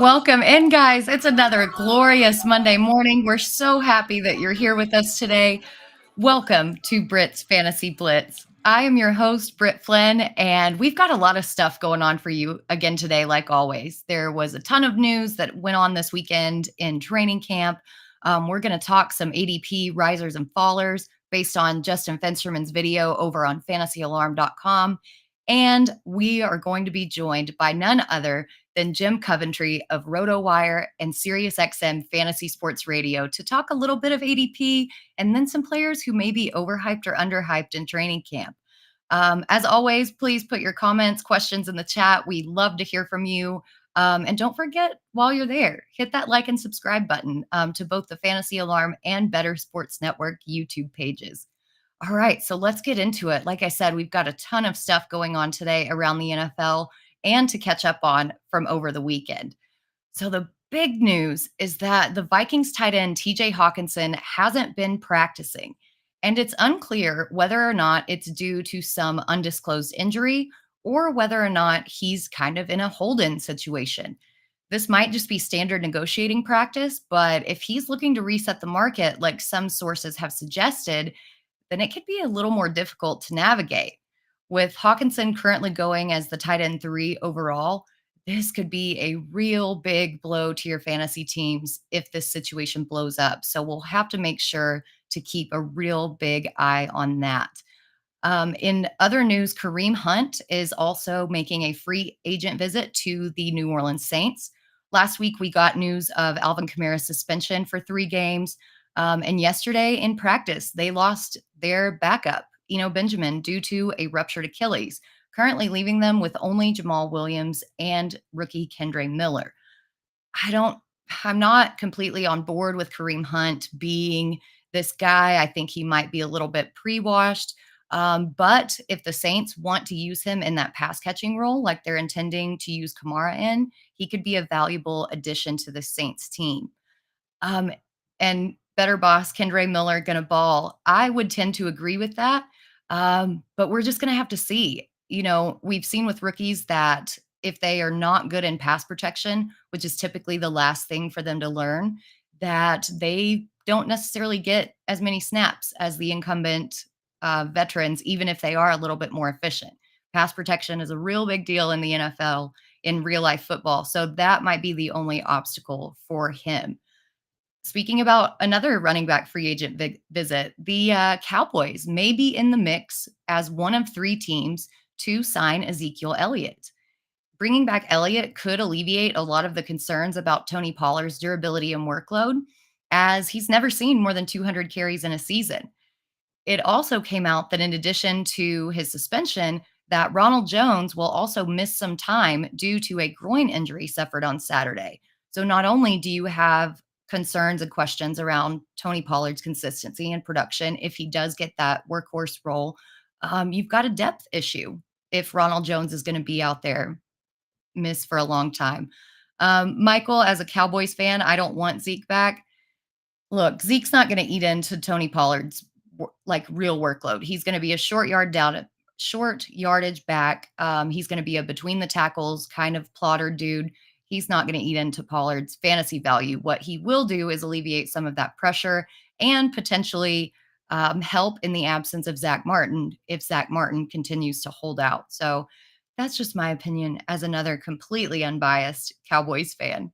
Welcome in, guys. It's another glorious Monday morning. We're so happy that you're here with us today. Welcome to Britt's Fantasy Blitz. I am your host, Britt Flinn, and we've got a lot of stuff going on for you again today, like always. There was a ton of news that went on this weekend in training camp. We're going to talk some ADP Risers and Fallers based on Justin Fensterman's video over on fantasyalarm.com. And we are going to be joined by none other than Jim Coventry of Rotowire and SiriusXM Fantasy Sports Radio to talk a little bit of ADP and then some players who may be overhyped or underhyped in training camp. As always, please put your comments, questions in the chat. We love to hear from you. And don't forget, while you're there, hit that like and subscribe button to both the Fantasy Alarm and Better Sports Network YouTube pages. All right, so let's get into it. Like I said, we've got a ton of stuff going on today around the NFL and to catch up on from over the weekend. So the big news is that the Vikings tight end TJ Hawkinson hasn't been practicing, and it's unclear whether or not it's due to some undisclosed injury or whether or not he's kind of in a hold-in situation. This might just be standard negotiating practice, but if he's looking to reset the market, like some sources have suggested, then it could be a little more difficult to navigate. With Hawkinson currently going as the tight end 3 overall, this could be a real big blow to your fantasy teams if this situation blows up. So we'll have to make sure to keep a real big eye on that. In other news, Kareem Hunt is also making a free agent visit to the New Orleans Saints. Last week, we got news of Alvin Kamara's suspension for 3 games. And yesterday in practice, they lost their backup, Benjamin, due to a ruptured Achilles, currently leaving them with only Jamal Williams and rookie Kendre Miller. I'm not completely on board with Kareem Hunt being this guy. I think he might be a little bit pre-washed. But if the Saints want to use him in that pass catching role, like they're intending to use Kamara in, he could be a valuable addition to the Saints team. And better boss, Kendre Miller, going to ball. I would tend to agree with that. But we're just going to have to see. We've seen with rookies that if they are not good in pass protection, which is typically the last thing for them to learn, that they don't necessarily get as many snaps as the incumbent veterans, even if they are a little bit more efficient. Pass protection is a real big deal in the NFL in real life football. So that might be the only obstacle for him. Speaking about another running back free agent visit, the Cowboys may be in the mix as one of 3 teams to sign Ezekiel Elliott. Bringing back Elliott could alleviate a lot of the concerns about Tony Pollard's durability and workload, as he's never seen more than 200 carries in a season. It also came out that in addition to his suspension, that Ronald Jones will also miss some time due to a groin injury suffered on Saturday. So not only do you have concerns and questions around Tony Pollard's consistency and production if he does get that workhorse role, you've got a depth issue if Ronald Jones is going to be out there miss for a long time. Michael, as a Cowboys fan, I don't want Zeke back. Look, Zeke's not going to eat into Tony Pollard's real workload. He's going to be a short yardage back. He's going to be a between the tackles kind of plotter dude. He's not going to eat into Pollard's fantasy value. What he will do is alleviate some of that pressure and potentially help in the absence of Zach Martin if Zach Martin continues to hold out. So that's just my opinion as another completely unbiased Cowboys fan.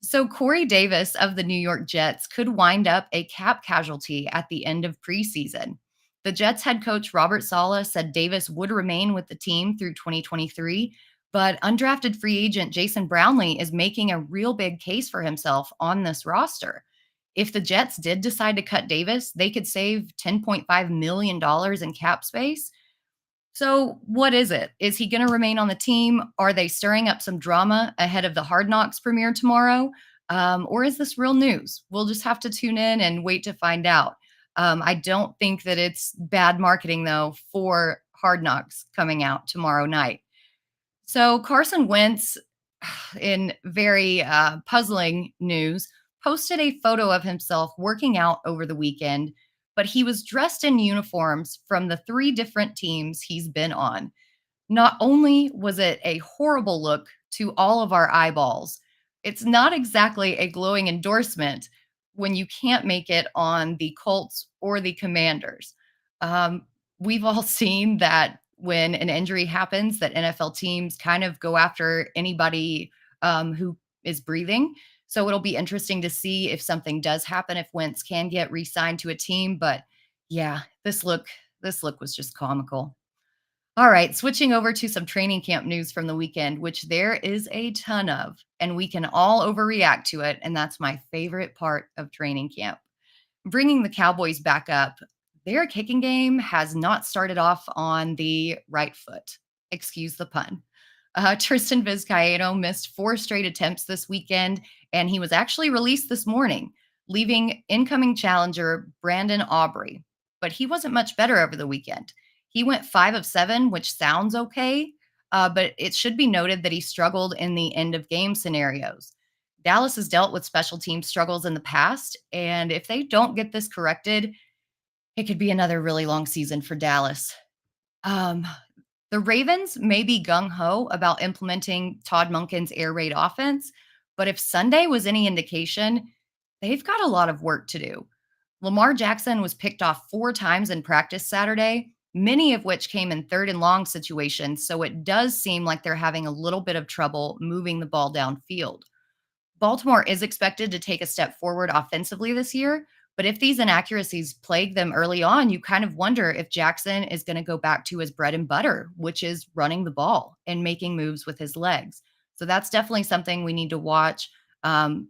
So Corey Davis of the New York Jets could wind up a cap casualty at the end of preseason. The Jets head coach Robert Saleh said Davis would remain with the team through 2023, but undrafted free agent Jason Brownlee is making a real big case for himself on this roster. If the Jets did decide to cut Davis, they could save $10.5 million in cap space. So what is it? Is he going to remain on the team? Are they stirring up some drama ahead of the Hard Knocks premiere tomorrow? Or is this real news? We'll just have to tune in and wait to find out. I don't think that it's bad marketing, though, for Hard Knocks coming out tomorrow night. So Carson Wentz, in very puzzling news, posted a photo of himself working out over the weekend, but he was dressed in uniforms from the 3 different teams he's been on. Not only was it a horrible look to all of our eyeballs, It's not exactly a glowing endorsement when you can't make it on the Colts or the Commanders. Um, we've all seen that when an injury happens, that NFL teams kind of go after anybody who is breathing. So it'll be interesting to see if something does happen, if Wentz can get re-signed to a team. But yeah, this look was just comical. All right, switching over to some training camp news from the weekend, which there is a ton of, and we can all overreact to it. And that's my favorite part of training camp. Bringing the Cowboys back up, their kicking game has not started off on the right foot. Excuse the pun. Tristan Vizcaino missed 4 straight attempts this weekend, and he was actually released this morning, leaving incoming challenger Brandon Aubrey. But he wasn't much better over the weekend. He went 5 of 7, which sounds okay, but it should be noted that he struggled in the end of game scenarios. Dallas has dealt with special team struggles in the past, and if they don't get this corrected, it could be another really long season for Dallas. Um, the Ravens may be gung ho about implementing Todd Monken's air raid offense, but if Sunday was any indication, they've got a lot of work to do. Lamar Jackson was picked off 4 times in practice Saturday, many of which came in 3rd and long situations. So it does seem like they're having a little bit of trouble moving the ball downfield. Baltimore is expected to take a step forward offensively this year, but if these inaccuracies plague them early on, you kind of wonder if Jackson is going to go back to his bread and butter, which is running the ball and making moves with his legs. So that's definitely something we need to watch. Um,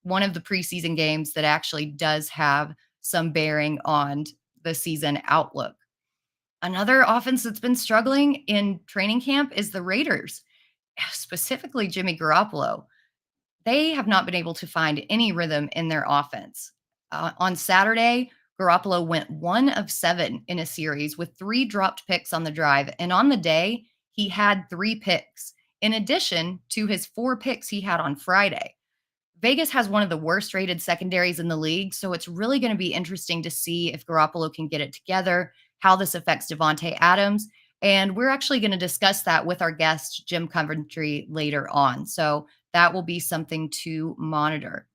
one of the preseason games that actually does have some bearing on the season outlook. Another offense that's been struggling in training camp is the Raiders, specifically Jimmy Garoppolo. They have not been able to find any rhythm in their offense. On Saturday, Garoppolo went 1 of 7 in a series with 3 dropped picks on the drive. And on the day, he had 3 picks, in addition to his 4 picks he had on Friday. Vegas has one of the worst rated secondaries in the league. So it's really going to be interesting to see if Garoppolo can get it together, how this affects Devontae Adams. And we're actually going to discuss that with our guest, Jim Coventry, later on. So that will be something to monitor.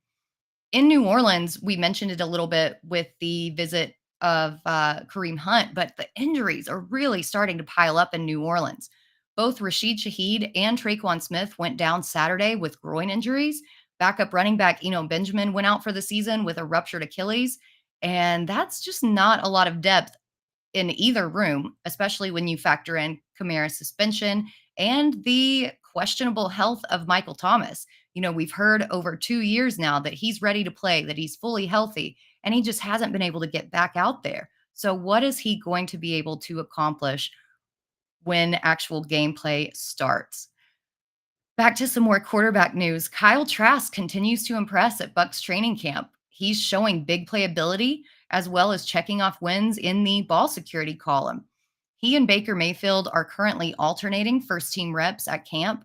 In New Orleans, we mentioned it a little bit with the visit of Kareem Hunt, but the injuries are really starting to pile up in New Orleans. Both Rashid Shaheed and Traquan Smith went down Saturday with groin injuries. Backup running back Eno Benjamin went out for the season with a ruptured Achilles. And that's just not a lot of depth in either room, especially when you factor in Kamara's suspension and the questionable health of Michael Thomas. We've heard over 2 years now that he's ready to play, that he's fully healthy, and he just hasn't been able to get back out there. So, what is he going to be able to accomplish when actual gameplay starts? Back to some more quarterback news. Kyle Trask continues to impress at Bucks training camp. He's showing big playability as well as checking off wins in the ball security column. He and Baker Mayfield are currently alternating first team reps at camp.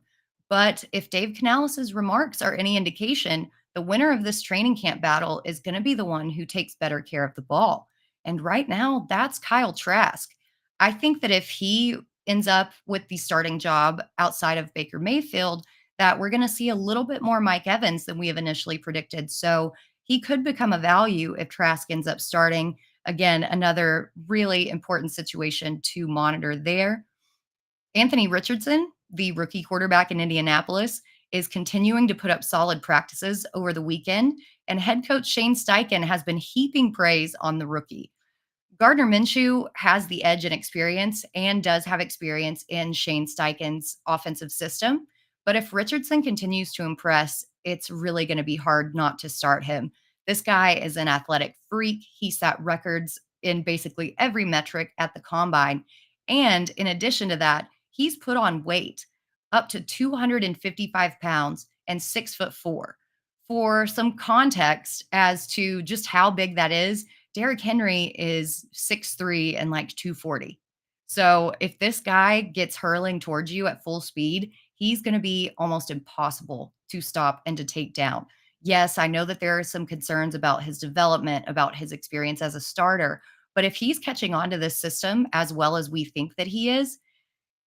But if Dave Canales' remarks are any indication, the winner of this training camp battle is going to be the one who takes better care of the ball. And right now, that's Kyle Trask. I think that if he ends up with the starting job outside of Baker Mayfield, that we're going to see a little bit more Mike Evans than we have initially predicted. So he could become a value if Trask ends up starting. Again, another really important situation to monitor there. Anthony Richardson, the rookie quarterback in Indianapolis, is continuing to put up solid practices over the weekend, and head coach Shane Steichen has been heaping praise on the rookie. Gardner Minshew has the edge in experience and does have experience in Shane Steichen's offensive system. But if Richardson continues to impress, it's really going to be hard not to start him. This guy is an athletic freak. He set records in basically every metric at the combine. And in addition to that, he's put on weight up to 255 pounds and 6'4". For some context as to just how big that is, Derrick Henry is 6'3" and like 240. So if this guy gets hurling towards you at full speed, he's going to be almost impossible to stop and to take down. Yes, I know that there are some concerns about his development, about his experience as a starter, but if he's catching on to this system as well as we think that he is,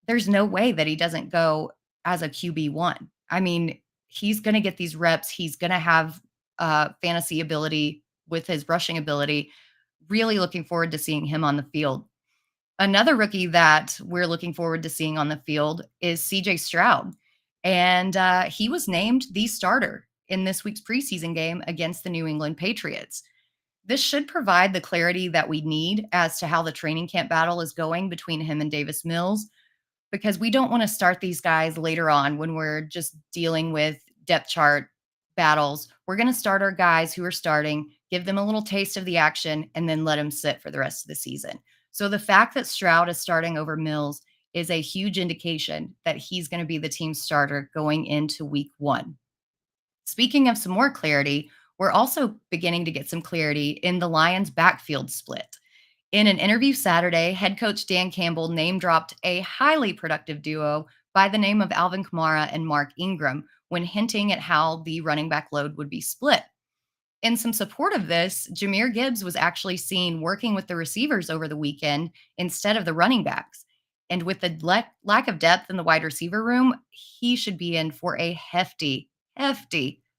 there's no way that he doesn't go as a QB1. I mean, he's going to get these reps. He's going to have fantasy ability with his rushing ability. Really looking forward to seeing him on the field. Another rookie that we're looking forward to seeing on the field is CJ Stroud. And he was named the starter in this week's preseason game against the New England Patriots. This should provide the clarity that we need as to how the training camp battle is going between him and Davis Mills, because we don't want to start these guys later on when we're just dealing with depth chart battles. We're going to start our guys who are starting, give them a little taste of the action, and then let them sit for the rest of the season. So the fact that Stroud is starting over Mills is a huge indication that he's going to be the team starter going into week 1. Speaking of some more clarity, we're also beginning to get some clarity in the Lions' backfield split. In an interview Saturday, head coach Dan Campbell name dropped a highly productive duo by the name of Alvin Kamara and Mark Ingram when hinting at how the running back load would be split. In some support of this, Jahmyr Gibbs was actually seen working with the receivers over the weekend instead of the running backs. And with the lack of depth in the wide receiver room, he should be in for a hefty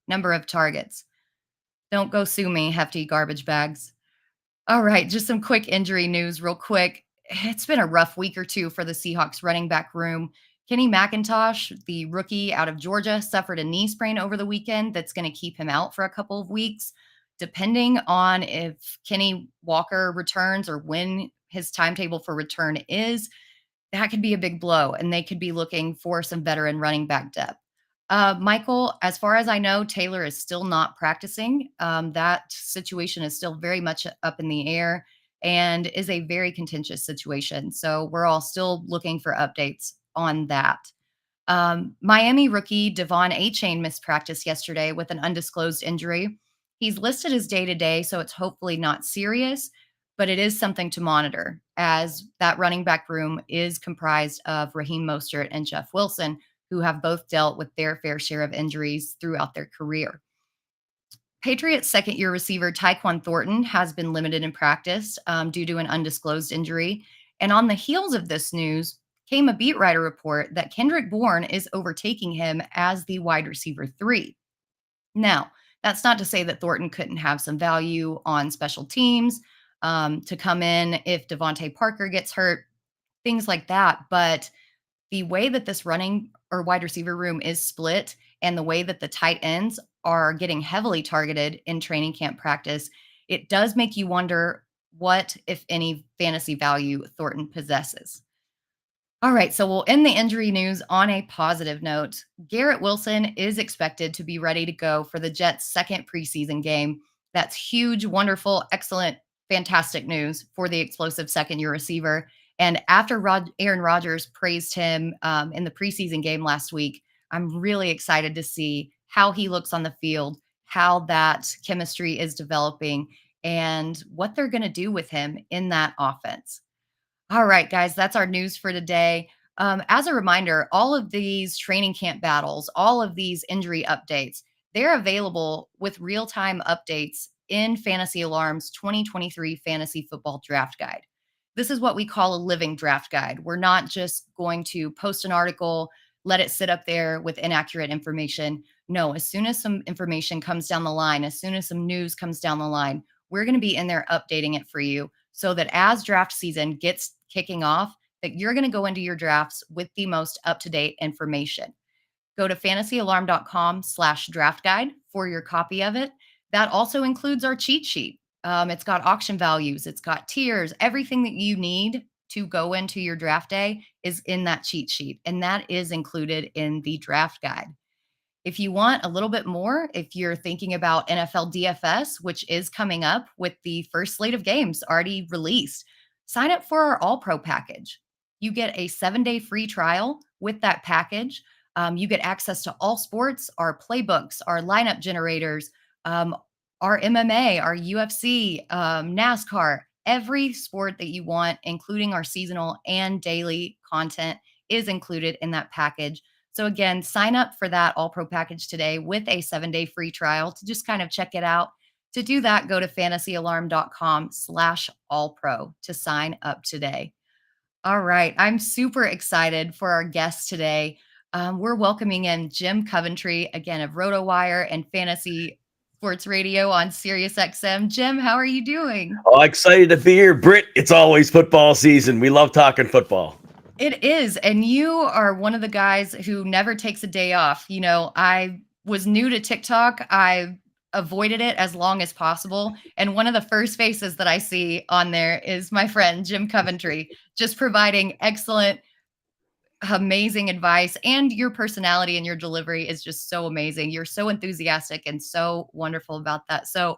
number of targets. Don't go sue me, hefty garbage bags. All right, just some quick injury news real quick. It's been a rough week or two for the Seahawks running back room. Kenny McIntosh, the rookie out of Georgia, suffered a knee sprain over the weekend that's going to keep him out for a couple of weeks. Depending on if Kenny Walker returns or when his timetable for return is, that could be a big blow, and they could be looking for some veteran running back depth. Michael, as far as I know, Taylor is still not practicing. That situation is still very much up in the air and is a very contentious situation. So we're all still looking for updates on that. Miami rookie Devon Achane missed practice yesterday with an undisclosed injury. He's listed as day-to-day, so it's hopefully not serious, but it is something to monitor, as that running back room is comprised of Raheem Mostert and Jeff Wilson, who have both dealt with their fair share of injuries throughout their career. Patriots second-year receiver Tyquan Thornton has been limited in practice due to an undisclosed injury. And on the heels of this news came a beat writer report that Kendrick Bourne is overtaking him as the wide receiver 3. Now, that's not to say that Thornton couldn't have some value on special teams to come in if Devontae Parker gets hurt, things like that. But the way that this running or wide receiver room is split and the way that the tight ends are getting heavily targeted in training camp practice, it does make you wonder what, if any, fantasy value Thornton possesses. All right, so we'll end the injury news on a positive note. Garrett Wilson is expected to be ready to go for the Jets' second preseason game. That's huge, wonderful, excellent, fantastic news for the explosive second-year receiver. And after Aaron Rodgers praised him in the preseason game last week, I'm really excited to see how he looks on the field, how that chemistry is developing, and what they're going to do with him in that offense. All right, guys, that's our news for today. As a reminder, all of these training camp battles, all of these injury updates, they're available with real-time updates in Fantasy Alarm's 2023 Fantasy Football Draft Guide. This is what we call a living draft guide. We're not just going to post an article, let it sit up there with inaccurate information. No, as soon as some information comes down the line, as soon as some news comes down the line, we're going to be in there updating it for you so that as draft season gets kicking off, that you're going to go into your drafts with the most up-to-date information. Go to fantasyalarm.com/draft guide for your copy of it. That also includes our cheat sheet. It's got auction values, it's got tiers, everything that you need to go into your draft day is in that cheat sheet, and that is included in the draft guide. If you want a little bit more, if you're thinking about NFL DFS, which is coming up with the first slate of games already released, sign up for our All Pro package. You get a 7-day free trial with that package. You get access to all sports, our playbooks, our lineup generators, our MMA, our UFC, NASCAR, every sport that you want, including our seasonal and daily content, is included in that package. So again, sign up for that All Pro package today with a 7-day free trial to just kind of check it out. To do that, go to fantasyalarm.com/allpro to sign up today. All right. I'm super excited for our guest today. We're welcoming in Jim Coventry, again, of Rotowire and Fantasy Sports Radio on SiriusXM. Jim, how are you doing? Oh, excited to be here, Britt. It's always football season. We love talking football. It is. And you are one of the guys who never takes a day off. I was new to TikTok. I avoided it as long as possible. And one of the first faces that I see on there is my friend, Jim Coventry, just providing excellent, amazing advice. And your personality and your delivery is just so amazing. You're so enthusiastic and so wonderful about that. So,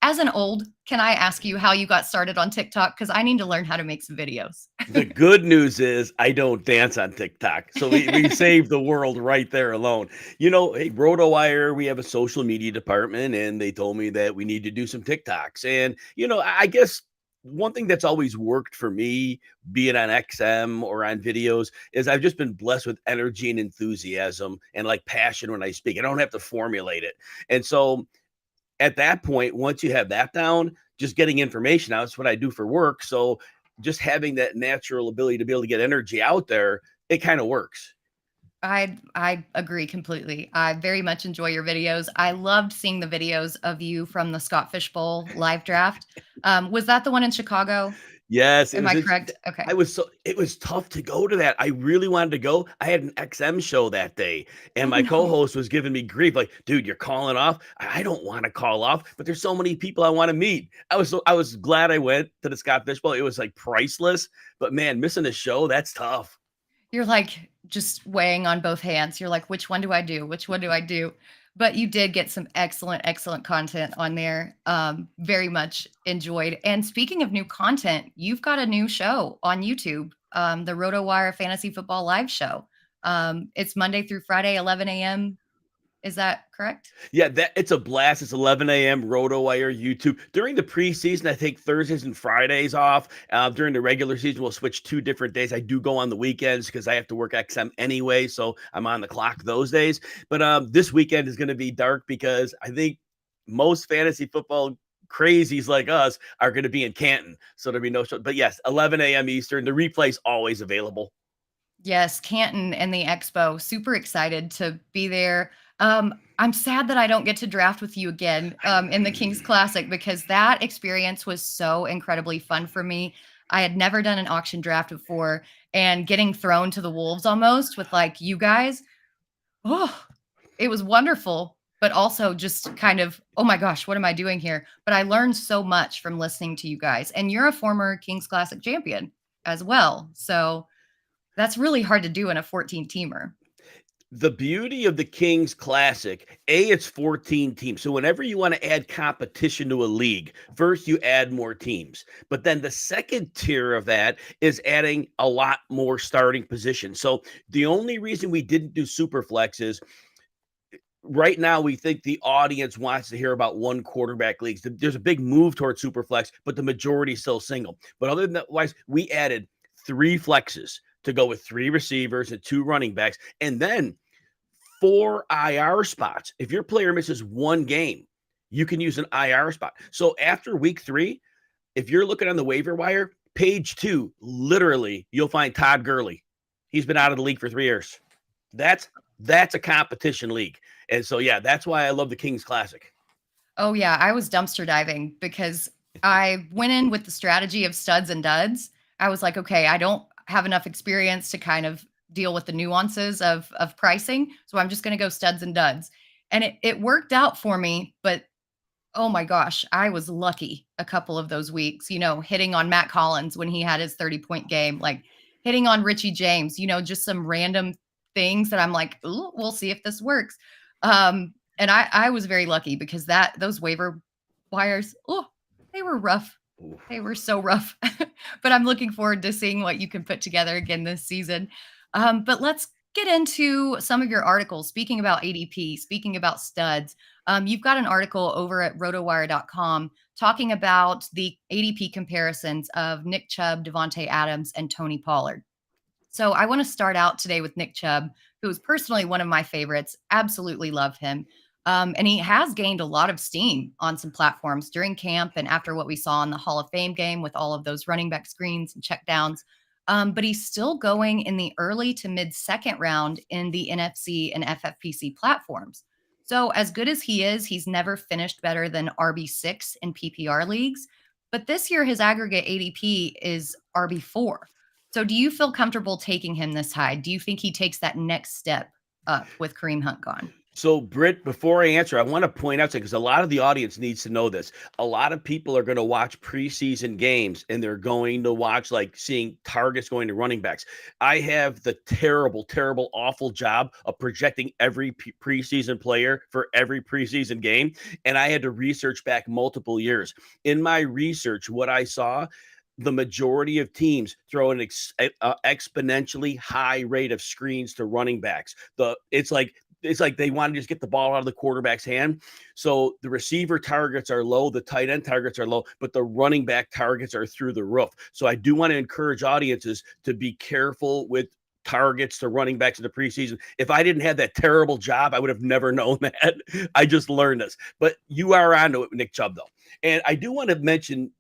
as an old, can I ask you how you got started on TikTok? Because I need to learn how to make some videos. The good news is I don't dance on TikTok. So we saved the world right there alone. Hey, Rotowire, we have a social media department, and they told me that we need to do some TikToks. And, I guess one thing that's always worked for me, be it on XM or on videos, is I've just been blessed with energy and enthusiasm and like passion when I speak. I don't have to formulate it. And so at that point, once you have that down, just getting information out, that's what I do for work. So just having that natural ability to be able to get energy out there, it kind of works. I agree completely. I very much enjoy your videos. I loved seeing the videos of you from the Scott Fish Bowl live draft. Was that the one in Chicago? Yes. Am I correct? Okay. It was tough to go to that. I really wanted to go. I had an XM show that day, and my no. co-host was giving me grief. Like, dude, you're calling off. I don't want to call off, but there's so many people I want to meet. I was glad I went to the Scott Fish Bowl. It was like priceless, but man, missing the show, that's tough. You're like just weighing on both hands. You're like, which one do I do? Which one do I do? But you did get some excellent content on there. Very much enjoyed. And speaking of new content, you've got a new show on YouTube, the Rotowire Fantasy Football Live Show. It's Monday through Friday, 11 a.m. Is that correct? Yeah, it's a blast. It's 11 a.m. Rotowire YouTube. During the preseason, I take Thursdays and Fridays off. During the regular season, we'll switch 2 different days. I do go on the weekends because I have to work XM anyway, so I'm on the clock those days. But this weekend is going to be dark because I think most fantasy football crazies like us are going to be in Canton, so there'll be no show. But yes, 11 a.m. Eastern. The replay's always available. Yes, Canton and the Expo. Super excited to be there. I'm sad that I don't get to draft with you again in the Kings Classic because that experience was so incredibly fun for me. I had never done an auction draft before, and getting thrown to the wolves almost with like you guys. Oh, it was wonderful, but also just kind of, oh my gosh, what am I doing here? But I learned so much from listening to you guys. And you're a former Kings Classic champion as well. So that's really hard to do in a 14-teamer. The beauty of the Kings Classic, it's 14 teams. So whenever you want to add competition to a league, first you add more teams. But then the second tier of that is adding a lot more starting positions. So the only reason we didn't do Superflex is right now we think the audience wants to hear about one quarterback leagues. There's a big move towards Superflex, but the majority is still single. But other than that, we added 3 flexes to go with 3 receivers and 2 running backs. And then 4 IR spots. If your player misses 1 game, you can use an IR spot. So after week 3, if you're looking on the waiver wire, page 2, literally, you'll find Todd Gurley. He's been out of the league for 3 years. That's a competition league. And so, yeah, that's why I love the Kings Classic. Oh, yeah. I was dumpster diving because I went in with the strategy of studs and duds. I was like, okay, I don't have enough experience to kind of deal with the nuances of pricing. So I'm just going to go studs and duds. And it worked out for me, but oh my gosh, I was lucky a couple of those weeks, hitting on Matt Collins when he had his 30-point game, like hitting on Richie James, just some random things that I'm like, ooh, we'll see if this works. And I was very lucky because those waiver wires, oh, they were rough. They were so rough, but I'm looking forward to seeing what you can put together again this season. But let's get into some of your articles. Speaking about ADP, speaking about studs, you've got an article over at rotowire.com talking about the ADP comparisons of Nick Chubb, Devontae Adams, and Tony Pollard. So I want to start out today with Nick Chubb, who is personally one of my favorites. Absolutely love him. And he has gained a lot of steam on some platforms during camp and after what we saw in the Hall of Fame game with all of those running back screens and checkdowns. but he's still going in the early to mid second round in the NFC and FFPC platforms. So, as good as he is, he's never finished better than RB6 in PPR leagues. But this year, his aggregate ADP is RB4. So, do you feel comfortable taking him this high? Do you think he takes that next step up with Kareem Hunt gone? So, Britt, before I answer, I want to point out something because a lot of the audience needs to know this. A lot of people are going to watch preseason games and they're going to watch like seeing targets going to running backs. I have the terrible, terrible, awful job of projecting every preseason player for every preseason game. And I had to research back multiple years. In my research, what I saw, the majority of teams throw an exponentially high rate of screens to running backs. It's like they want to just get the ball out of the quarterback's hand. So the receiver targets are low, the tight end targets are low, but the running back targets are through the roof. So I do want to encourage audiences to be careful with targets to running backs in the preseason. If I didn't have that terrible job, I would have never known that. I just learned this. But you are onto it, Nick Chubb, though. And I do want to mention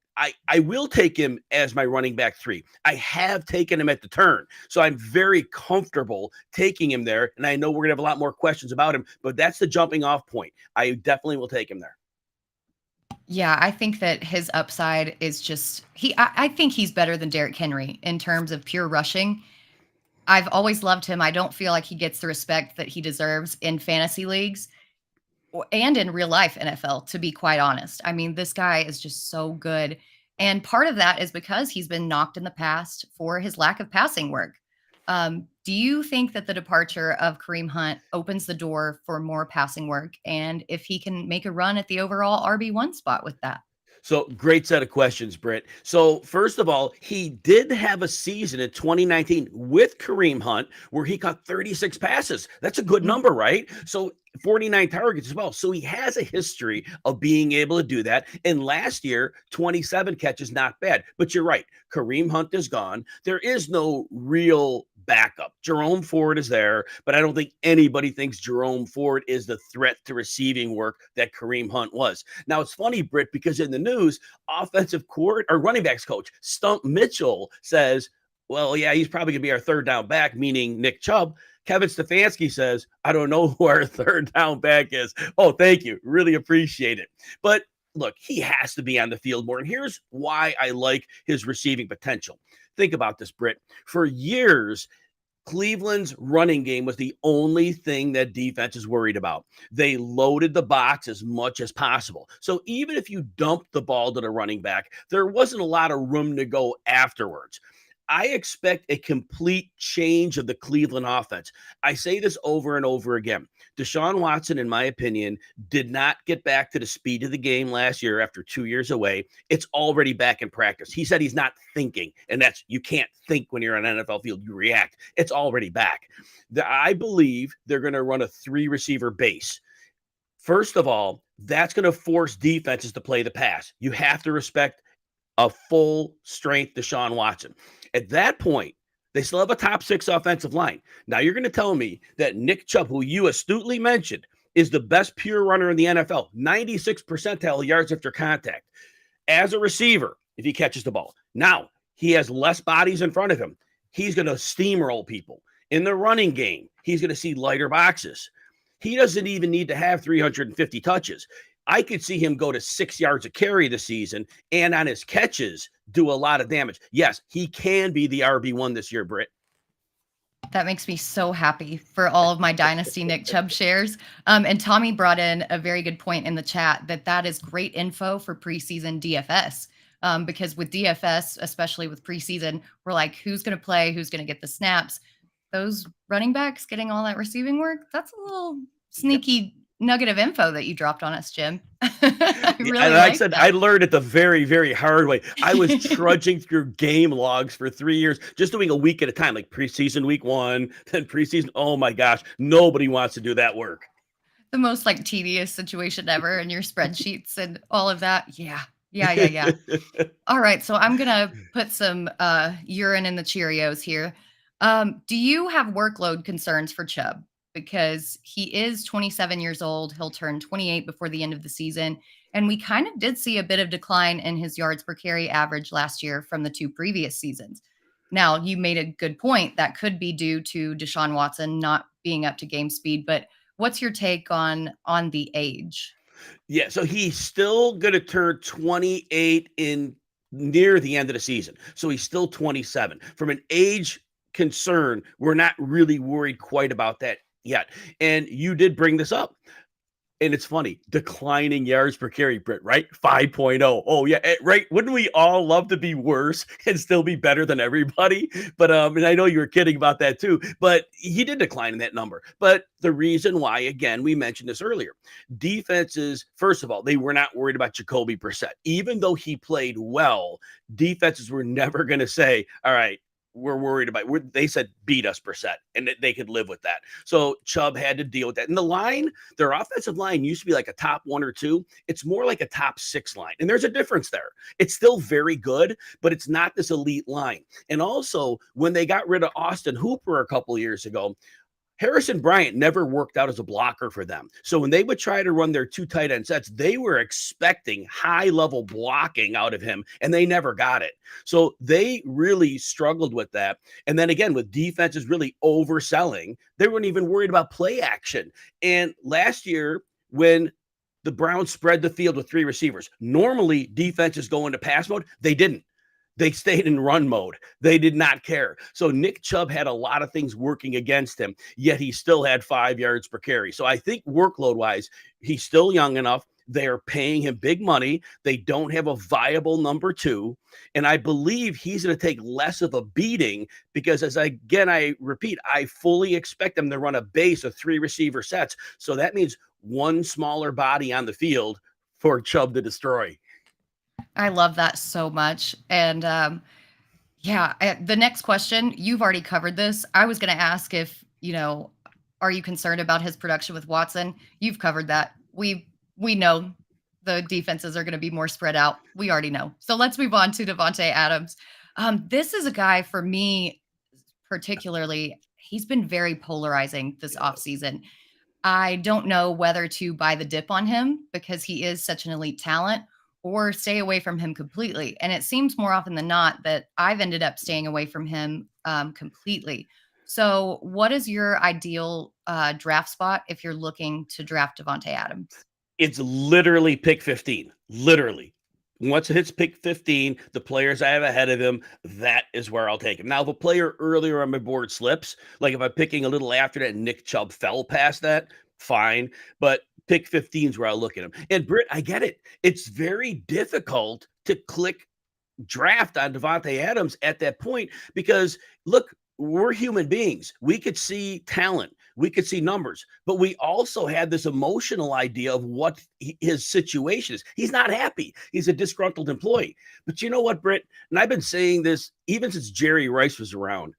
I will take him as my running back 3. I have taken him at the turn. So I'm very comfortable taking him there. And I know we're going to have a lot more questions about him, but that's the jumping off point. I definitely will take him there. Yeah, I think that his upside is just I think he's better than Derrick Henry in terms of pure rushing. I've always loved him. I don't feel like he gets the respect that he deserves in fantasy leagues and in real life NFL, to be quite honest. I mean, this guy is just so good. And part of that is because he's been knocked in the past for his lack of passing work. Do you think that the departure of Kareem Hunt opens the door for more passing work? And if he can make a run at the overall RB1 spot with that? So great set of questions, Britt. So first of all, he did have a season in 2019 with Kareem Hunt where he caught 36 passes. That's a good number, right? So 49 targets as well. So he has a history of being able to do that. And last year, 27 catches, not bad. But you're right. Kareem Hunt is gone. There is no real backup. Jerome Ford is there, but I don't think anybody thinks Jerome Ford is the threat to receiving work that Kareem Hunt was. Now, it's funny, Britt, because in the news, offensive court or running backs coach Stump Mitchell says, well, yeah, he's probably going to be our third down back, meaning Nick Chubb. Kevin Stefanski says, I don't know who our third down back is. Oh, thank you. Really appreciate it. But look, he has to be on the field more. And here's why I like his receiving potential. Think about this, Britt. For years, Cleveland's running game was the only thing that defense is worried about. They loaded the box as much as possible. So even if you dumped the ball to the running back, there wasn't a lot of room to go afterwards. I expect a complete change of the Cleveland offense. I say this over and over again. Deshaun Watson, in my opinion, did not get back to the speed of the game last year after 2 years away. It's already back in practice. He said he's not thinking, and that's you can't think when you're on an NFL field. You react. It's already back. I believe they're going to run a 3-receiver base. First of all, that's going to force defenses to play the pass. You have to respect a full-strength Deshaun Watson. At that point, they still have a top 6 offensive line. Now, you're going to tell me that Nick Chubb, who you astutely mentioned, is the best pure runner in the NFL, 96 percentile yards after contact. As a receiver, if he catches the ball. Now, he has less bodies in front of him. He's going to steamroll people. In the running game, he's going to see lighter boxes. He doesn't even need to have 350 touches. I could see him go to 6 yards a carry this season and on his catches do a lot of damage. Yes, he can be the RB1 this year, Britt. That makes me so happy for all of my Dynasty Nick Chubb shares. And Tommy brought in a very good point in the chat that is great info for preseason DFS. Because with DFS, especially with preseason, we're like, who's going to play? Who's going to get the snaps? Those running backs getting all that receiving work, that's a little sneaky nugget of info that you dropped on us, Jim. I really and like I said that. I learned it the very, very hard way. I was trudging through game logs for 3 years, just doing a week at a time, like preseason week 1, then preseason. Oh my gosh, nobody wants to do that work. The most like tedious situation ever in your spreadsheets and all of that. Yeah. All right. So I'm going to put some urine in the Cheerios here. Do you have workload concerns for Chubb? Because he is 27 years old. He'll turn 28 before the end of the season. And we kind of did see a bit of decline in his yards per carry average last year from the 2 previous seasons. Now, you made a good point. That could be due to Deshaun Watson not being up to game speed, but what's your take on the age? Yeah, so he's still going to turn 28 in near the end of the season. So he's still 27. From an age concern, we're not really worried quite about that yet. And you did bring this up. And it's funny, declining yards per carry, Britt, right? 5.0. Oh, yeah, right. Wouldn't we all love to be worse and still be better than everybody? But and I know you were kidding about that too, but he did decline in that number. But the reason why, again, we mentioned this earlier, defenses, first of all, they were not worried about Jacoby Brissett. Even though he played well, defenses were never going to say, all right, we're worried about. They said beat us Brissett, and they could live with that. So Chubb had to deal with that. And the line, their offensive line used to be like a top 1 or 2. It's more like a top 6 line, and there's a difference there. It's still very good, but it's not this elite line. And also, when they got rid of Austin Hooper a couple of years ago, Harrison Bryant never worked out as a blocker for them. So when they would try to run their 2 tight end sets, they were expecting high level blocking out of him, and they never got it. So they really struggled with that. And then again, with defenses really overselling, they weren't even worried about play action. And last year, when the Browns spread the field with 3 receivers, normally defenses go into pass mode. They didn't. They stayed in run mode. They did not care. So Nick Chubb had a lot of things working against him, yet he still had 5 yards per carry. So I think workload-wise, he's still young enough. They are paying him big money. They don't have a viable number 2. And I believe he's going to take less of a beating because, I repeat, I fully expect them to run a base of 3 receiver sets. So that means one smaller body on the field for Chubb to destroy. I love that so much. And the next question, you've already covered this. I was going to ask if, are you concerned about his production with Watson? You've covered that. We know the defenses are going to be more spread out. We already know. So let's move on to Davante Adams. This is a guy for me, particularly, he's been very polarizing this offseason. I don't know whether to buy the dip on him because he is such an elite talent or stay away from him completely. And it seems more often than not that I've ended up staying away from him completely. So what is your ideal draft spot if you're looking to draft Davante Adams? It's literally pick 15. Literally. Once it hits pick 15, the players I have ahead of him, that is where I'll take him. Now, if a player earlier on my board slips, like if I'm picking a little after that and Nick Chubb fell past that, fine. But pick 15 is where I'll look at him. And Britt, I get it. It's very difficult to click draft on Davante Adams at that point because, look, we're human beings. We could see talent. We could see numbers, but we also had this emotional idea of what his situation is. He's not happy. He's a disgruntled employee. But you know what, Britt? And I've been saying this even since Jerry Rice was around.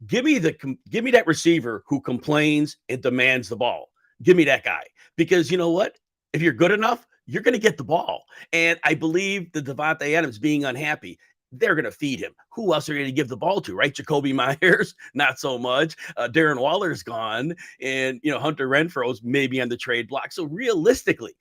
Give me that receiver who complains and demands the ball. Give me that guy. Because you know what? If you're good enough, you're going to get the ball. And I believe that Davante Adams being unhappy, they're going to feed him. Who else are going to give the ball to, right? Jacoby Myers, not so much. Darren Waller's gone. And, Hunter Renfro's maybe on the trade block. So realistically,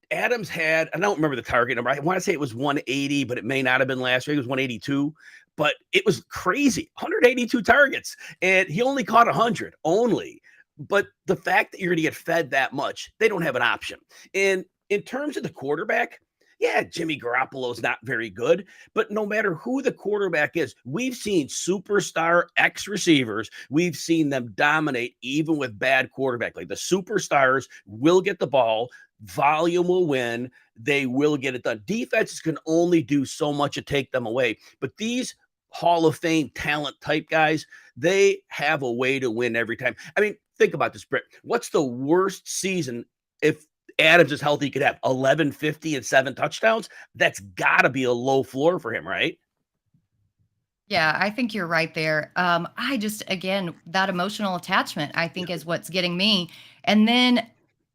Adams had, I don't remember the target number. I want to say it was 180, but it may not have been last year. It was 182. But it was crazy. 182 targets. And he only caught 100 only. But the fact that you're going to get fed that much, they don't have an option. And in terms of the quarterback, yeah, Jimmy Garoppolo's not very good, but no matter who the quarterback is, we've seen superstar X receivers. We've seen them dominate even with bad quarterback. Like the superstars will get the ball, volume will win, they will get it done. Defenses can only do so much to take them away, but these Hall of Fame talent type guys, they have a way to win every time. I mean, think about this, Britt. What's the worst season if Adams is healthy, could have 1150 and 7 touchdowns? That's got to be a low floor for him, right? Yeah, I think you're right there. Again, that emotional attachment, I think, is what's getting me. And then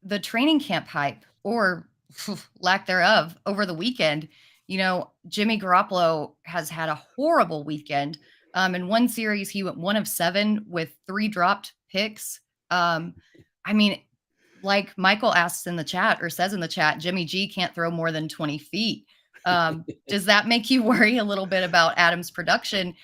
the training camp hype or lack thereof over the weekend. Jimmy Garoppolo has had a horrible weekend. In one series, he went 1 of 7 with 3 dropped picks. Like Michael asks in the chat or says in the chat, Jimmy G can't throw more than 20 feet. Does that make you worry a little bit about Adams' production?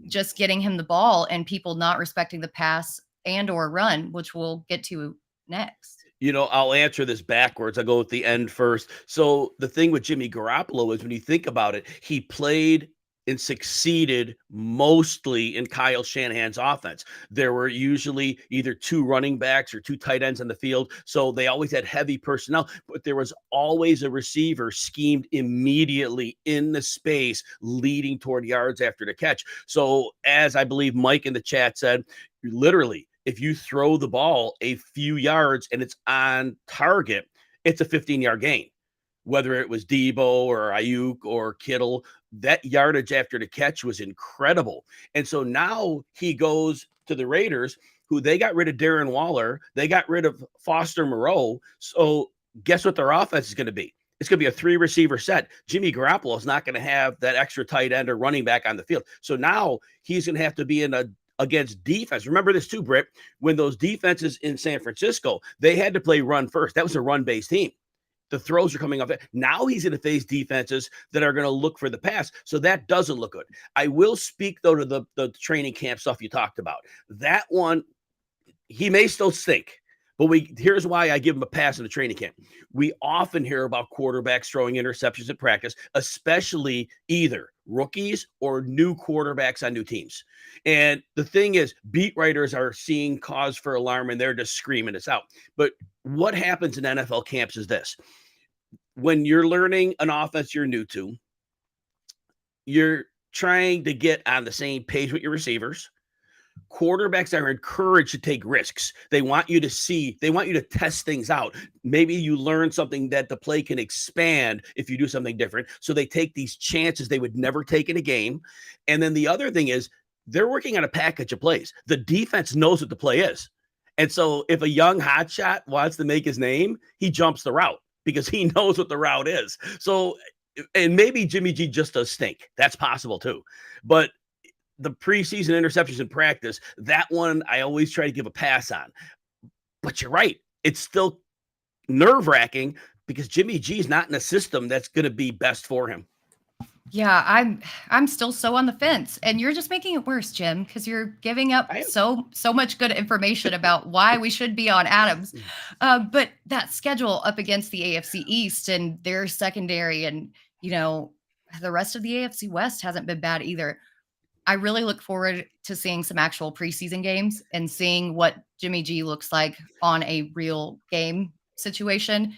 just getting him the ball and people not respecting the pass and or run, which we'll get to next. I'll answer this backwards. I'll go with the end first. So the thing with Jimmy Garoppolo is when you think about it, he played and succeeded mostly in Kyle Shanahan's offense. There were usually either two running backs or two tight ends on the field. So they always had heavy personnel, but there was always a receiver schemed immediately in the space leading toward yards after the catch. So as I believe Mike in the chat said, literally, if you throw the ball a few yards and it's on target, it's a 15-yard gain. Whether it was Debo or Ayuk or Kittle, that yardage after the catch was incredible. And so now he goes to the Raiders, who they got rid of Darren Waller. They got rid of Foster Moreau. So guess what their offense is going to be? It's going to be a 3-receiver set. Jimmy Garoppolo is not going to have that extra tight end or running back on the field. So now he's going to have to be against defense. Remember this too, Britt, when those defenses in San Francisco, they had to play run first. That was a run-based team. The throws are coming off. Now he's going to face defenses that are going to look for the pass. So that doesn't look good. I will speak, though, to the training camp stuff you talked about. That one, he may still stink. But here's why I give him a pass in the training camp. We often hear about quarterbacks throwing interceptions at practice, especially either rookies or new quarterbacks on new teams. And the thing is, beat writers are seeing cause for alarm and they're just screaming this out. But what happens in NFL camps is this. When you're learning an offense you're new to, you're trying to get on the same page with your receivers. Quarterbacks are encouraged to take risks. They want you to test things out. Maybe you learn something that the play can expand if you do something different. So they take these chances they would never take in a game. And then the other thing is they're working on a package of plays. The defense knows what the play is. And so if a young hotshot wants to make his name, he jumps the route because he knows what the route is. So, and maybe Jimmy G just does stink. That's possible too. But the preseason interceptions in practice, that one I always try to give a pass on. But you're right. It's still nerve-wracking because Jimmy G is not in a system that's going to be best for him. Yeah, I'm still so on the fence, and you're just making it worse, Jim, because you're giving up so much good information about why we should be on Adams. But that schedule up against the AFC East and their secondary, and the rest of the AFC West hasn't been bad either. I really look forward to seeing some actual preseason games and seeing what Jimmy G looks like on a real game situation,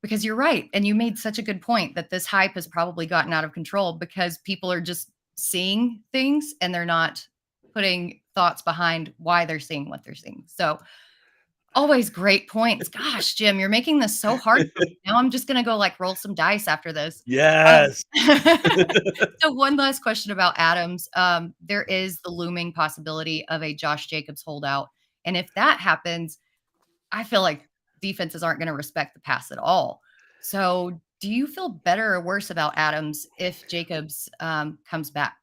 because you're right. And you made such a good point that this hype has probably gotten out of control because people are just seeing things and they're not putting thoughts behind why they're seeing what they're seeing. So always great points. Gosh, Jim, you're making this so hard for me. Now I'm just going to go roll some dice after this. Yes. So one last question about Adams. There is the looming possibility of a Josh Jacobs holdout. And if that happens, I feel like defenses aren't going to respect the pass at all. So do you feel better or worse about Adams if Jacobs comes back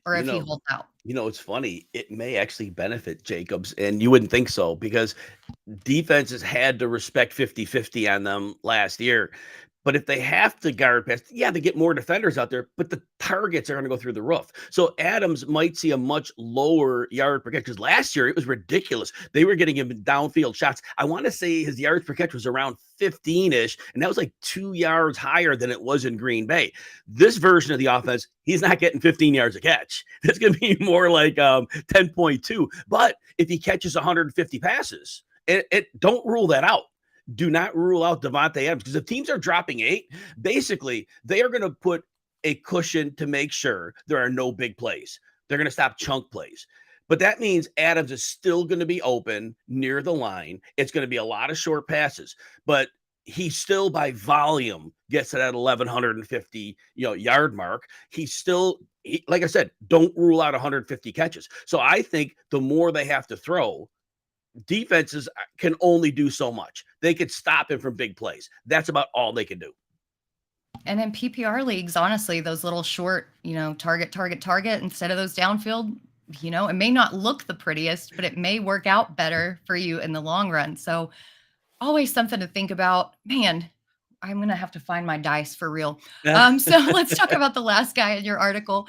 or if he holds out? It's funny. It may actually benefit Jacobs, and you wouldn't think so because defenses had to respect 50-50 on them last year. But if they have to guard pass, they get more defenders out there, but the targets are going to go through the roof. So Adams might see a much lower yard per catch because last year it was ridiculous. They were getting him downfield shots. I want to say his yards per catch was around 15-ish, and that was 2 yards higher than it was in Green Bay. This version of the offense, he's not getting 15 yards a catch. That's going to be more 10.2. But if he catches 150 passes, don't rule that out. Do not rule out Devontae Adams because if teams are dropping 8, basically they are going to put a cushion to make sure there are no big plays. They're going to stop chunk plays. But that means Adams is still going to be open near the line. It's going to be a lot of short passes, but he still by volume gets to that 1,150 yard mark. Like I said, don't rule out 150 catches. So I think the more they have to throw, defenses can only do so much. They could stop him from big plays. That's about all they can do. And in PPR leagues, honestly, those little short, target instead of those downfield, it may not look the prettiest, but it may work out better for you in the long run. So always something to think about. Man, I'm going to have to find my dice for real. So let's talk about the last guy in your article,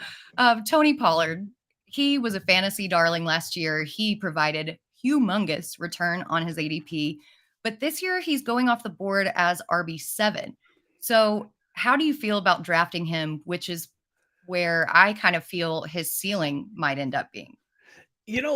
Tony Pollard. he was a fantasy darling last year. He provided humongous return on his ADP, but this year he's going off the board as RB7. So, how do you feel about drafting him, which is where I kind of feel his ceiling might end up being?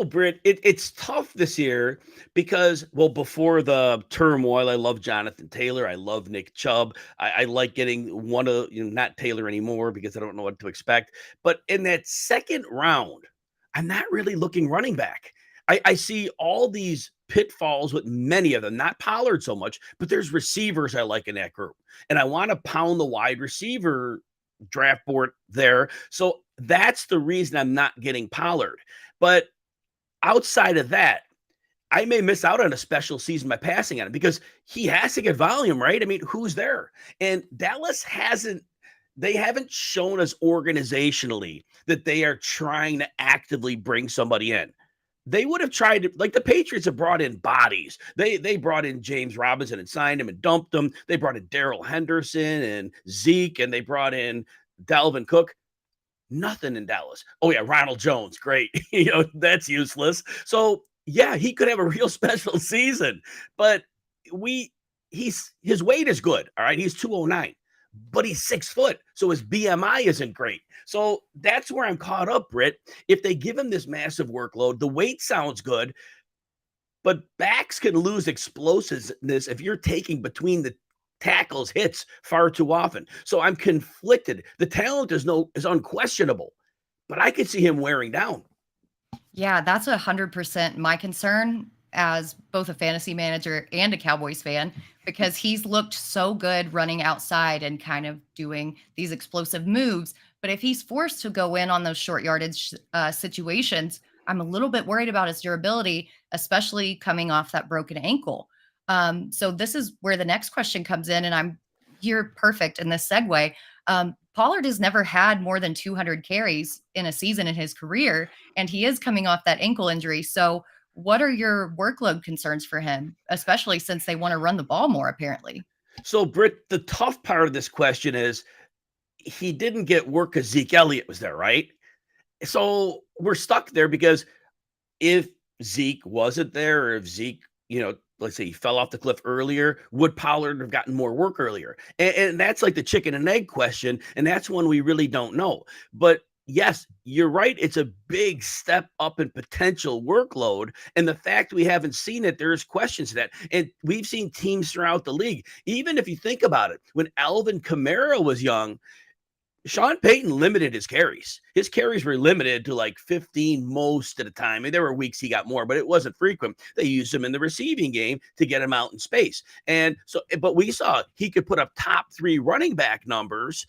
Britt, it's tough this year because, well, before the turmoil, I love Jonathan Taylor. I love Nick Chubb. I like getting one of, not Taylor anymore because I don't know what to expect. But in that second round, I'm not really looking running back. I see all these pitfalls with many of them, not Pollard so much, but there's receivers I like in that group. And I want to pound the wide receiver draft board there. So that's the reason I'm not getting Pollard. But outside of that, I may miss out on a special season by passing on him because he has to get volume, right? I mean, who's there? And Dallas they haven't shown us organizationally that they are trying to actively bring somebody in. They would have tried to, like the Patriots have brought in bodies. They brought in James Robinson and signed him and dumped him. They brought in Darrell Henderson and Zeke, and they brought in Dalvin Cook. Nothing in Dallas. Oh yeah, Ronald Jones, great. That's useless. So yeah, he could have a real special season, but his weight is good. All right, he's 209, but he's 6 foot, so his BMI isn't great. So that's where I'm caught up, Britt. If they give him this massive workload, the weight sounds good, but backs can lose explosiveness if you're taking between the tackles hits far too often. So I'm conflicted. The talent is unquestionable, but I could see him wearing down. Yeah, that's 100% my concern as both a fantasy manager and a Cowboys fan, because he's looked so good running outside and kind of doing these explosive moves. But if he's forced to go in on those short yardage situations, I'm a little bit worried about his durability, especially coming off that broken ankle. So this is where the next question comes in, and you're perfect in this segue. Pollard has never had more than 200 carries in a season in his career, and he is coming off that ankle injury. So what are your workload concerns for him, especially since they want to run the ball more, apparently? So, Britt, the tough part of this question is he didn't get work because Zeke Elliott was there, right? So we're stuck there because if Zeke wasn't there, or if Zeke, let's say he fell off the cliff earlier, would Pollard have gotten more work earlier? And that's like the chicken and egg question. And that's one we really don't know. But yes, you're right. It's a big step up in potential workload. And the fact we haven't seen it, there's questions to that. And we've seen teams throughout the league. Even if you think about it, when Alvin Kamara was young, Sean Payton limited his carries. His carries were limited to like 15 most of the time. I mean, there were weeks he got more, but it wasn't frequent. They used him in the receiving game to get him out in space. And so, but we saw he could put up top 3 running back numbers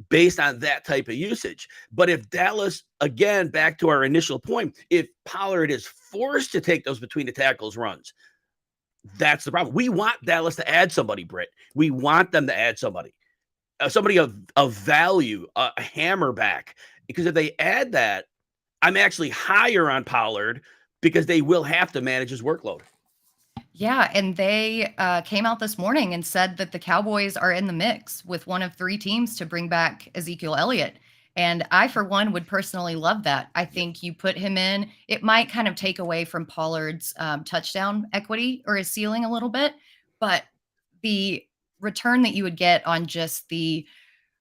based on that type of usage. But if Dallas, again, back to our initial point, if Pollard is forced to take those between the tackles runs, that's the problem. We want Dallas to add somebody, Britt. We want them to add somebody. Somebody of value, a hammerback, because if they add that, I'm actually higher on Pollard because they will have to manage his workload. Yeah, and they came out this morning and said that the Cowboys are in the mix with one of 3 teams to bring back Ezekiel Elliott. And I, for one, would personally love that. I think you put him in, it might kind of take away from Pollard's touchdown equity or his ceiling a little bit, but the return that you would get on just the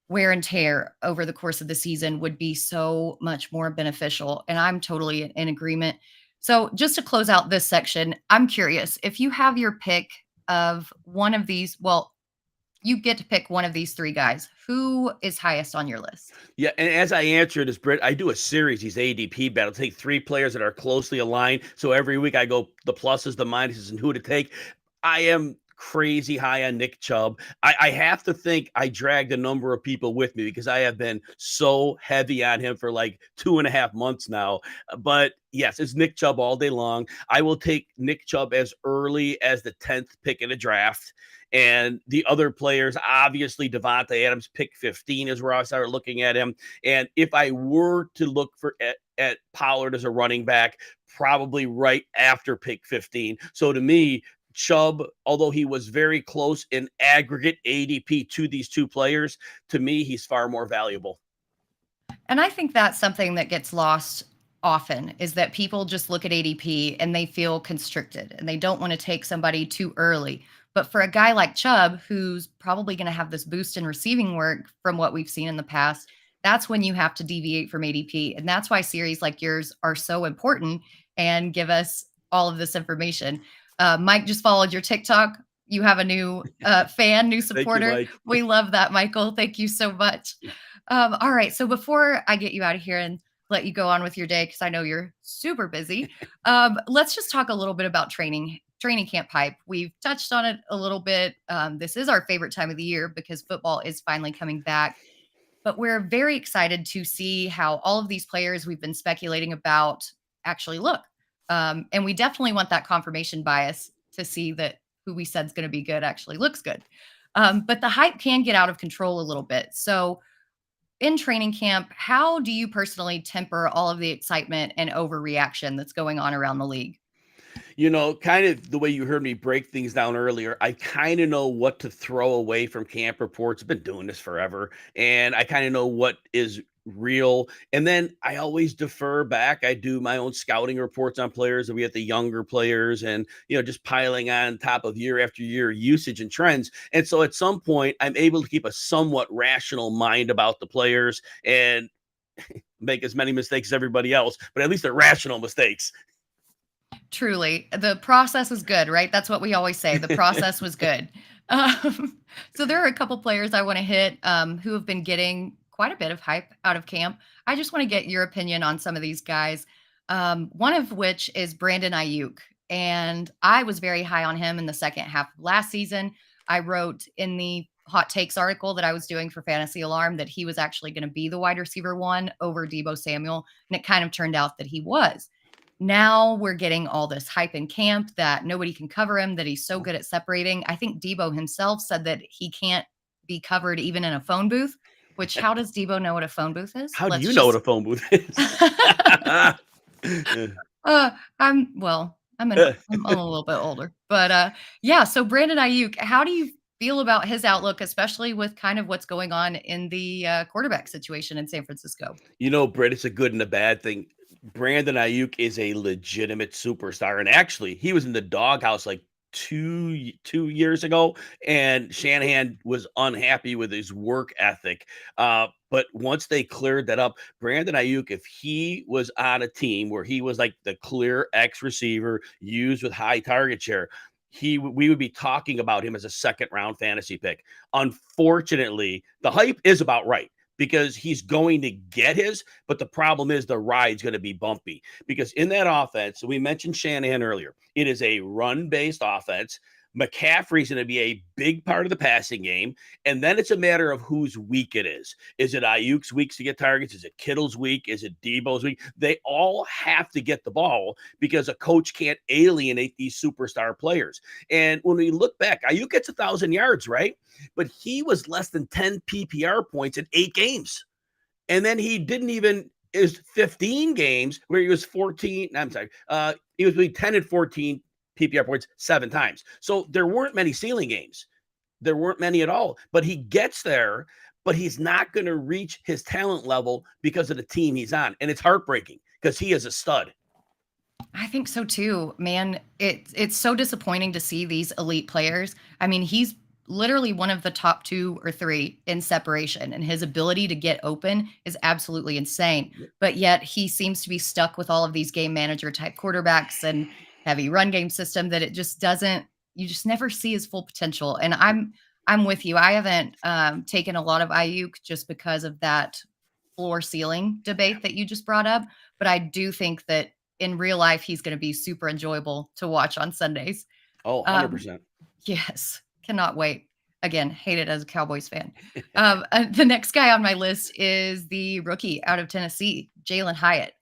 wear and tear over the course of the season would be so much more beneficial. And I'm totally in agreement. So just to close out this section, I'm curious if you have your pick of one of these, well, you get to pick one of these 3 guys. Who is highest on your list? Yeah, and as I answer this, Britt, I do a series, these ADP battles. Take 3 players that are closely aligned. So every week I go the pluses, the minuses, and who to take. I am crazy high on Nick Chubb. I have to think I dragged a number of people with me because I have been so heavy on him for like 2.5 months now. But yes, it's Nick Chubb all day long. I will take Nick Chubb as early as the 10th pick in a draft. And the other players, obviously, Devontae Adams, pick 15 is where I started looking at him. And if I were to look at Pollard as a running back, probably right after pick 15. So to me, Chubb, although he was very close in aggregate ADP to these 2 players, to me, he's far more valuable. And I think that's something that gets lost often is that people just look at ADP and they feel constricted and they don't want to take somebody too early. But for a guy like Chubb, who's probably going to have this boost in receiving work from what we've seen in the past, that's when you have to deviate from ADP. And that's why series like yours are so important and give us all of this information. Mike just followed your TikTok. You have a new fan, new supporter. Thank you, Mike. We love that, Michael. Thank you so much. All right. So before I get you out of here and let you go on with your day, because I know you're super busy, let's just talk a little bit about training camp hype. We've touched on it a little bit. This is our favorite time of the year because football is finally coming back. But we're very excited to see how all of these players we've been speculating about actually look. And we definitely want that confirmation bias to see that who we said is going to be good actually looks good. But the hype can get out of control a little bit. So in training camp, how do you personally temper all of the excitement and overreaction that's going on around the league? Kind of the way you heard me break things down earlier, I kind of know what to throw away from camp reports. I've been doing this forever, and I kind of know what is real. And then I always defer back. I do my own scouting reports on players, and we get the younger players and, just piling on top of year after year usage and trends. And so at some point, I'm able to keep a somewhat rational mind about the players and make as many mistakes as everybody else, but at least they're rational mistakes. Truly, the process was good, right? That's what we always say. The process was good. So there are a couple players I want to hit who have been getting quite a bit of hype out of camp. I just want to get your opinion on some of these guys. One of which is Brandon Ayuk. And I was very high on him in the second half of last season. I wrote in the hot takes article that I was doing for Fantasy Alarm that he was actually going to be the wide receiver one over Deebo Samuel. And it kind of turned out that he was. Now we're getting all this hype in camp that nobody can cover him, that he's so good at separating. I think Deebo himself said that he can't be covered even in a phone booth, which how does Deebo know what a phone booth is? How do you know what a phone booth is? I'm a little bit older, but yeah. So Brandon Ayuk, how do you feel about his outlook, especially with kind of what's going on in the quarterback situation in San Francisco? Britt, it's a good and a bad thing. Brandon Ayuk is a legitimate superstar. And actually, he was in the doghouse like two years ago, and Shanahan was unhappy with his work ethic. But once they cleared that up, Brandon Ayuk, if he was on a team where he was like the clear X receiver used with high target share, we would be talking about him as a second round fantasy pick. Unfortunately, the hype is about right, because he's going to get his, but the problem is the ride's going to be bumpy, because in that offense, we mentioned Shanahan earlier, it is a run-based offense. McCaffrey's going to be a big part of the passing game, and then it's a matter of whose week it is. Is it Ayuk's week to get targets? Is it Kittle's week? Is it Deebo's week? They all have to get the ball because a coach can't alienate these superstar players. And when we look back, Ayuk gets 1,000 yards, right? But he was less than 10 PPR points in 8 games. And then he didn't even is 15 games where he was 14. I'm sorry. He was between 10 and 14 PPR points 7 times. So there weren't many ceiling games. There weren't many at all. But he gets there, but he's not going to reach his talent level because of the team he's on. And it's heartbreaking because he is a stud. I think so too, man. It's so disappointing to see these elite players. I mean, he's literally one of the top 2 or 3 in separation, and his ability to get open is absolutely insane. But yet he seems to be stuck with all of these game manager type quarterbacks and heavy run game system that it just doesn't, you just never see his full potential. And I'm with you. I haven't taken a lot of Ayuk just because of that floor ceiling debate that you just brought up. But I do think that in real life, he's going to be super enjoyable to watch on Sundays. Oh, 100%. Yes. Cannot wait. Again, hate it as a Cowboys fan. The next guy on my list is the rookie out of Tennessee, Jalen Hyatt.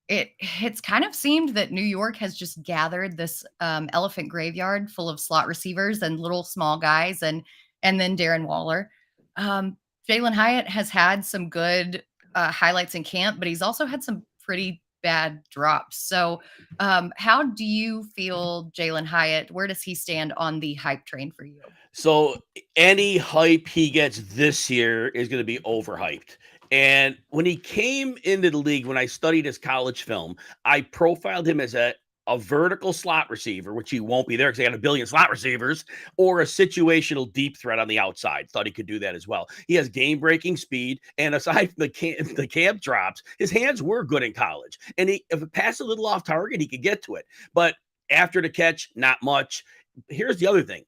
It's kind of seemed that New York has just gathered this elephant graveyard full of slot receivers and little small guys, and then Darren Waller. Jalen Hyatt has had some good highlights in camp, but he's also had some pretty bad drops. So how do you feel Jalen Hyatt? Where does he stand on the hype train for you? So any hype he gets this year is going to be overhyped. And when he came into the league, when I studied his college film, I profiled him as a vertical slot receiver, which he won't be there because they got a billion slot receivers, or a situational deep threat on the outside. Thought he could do that as well. He has game-breaking speed, and aside from the camp drops, his hands were good in college. And if it passed a little off target, he could get to it. But after the catch, not much. Here's the other thing.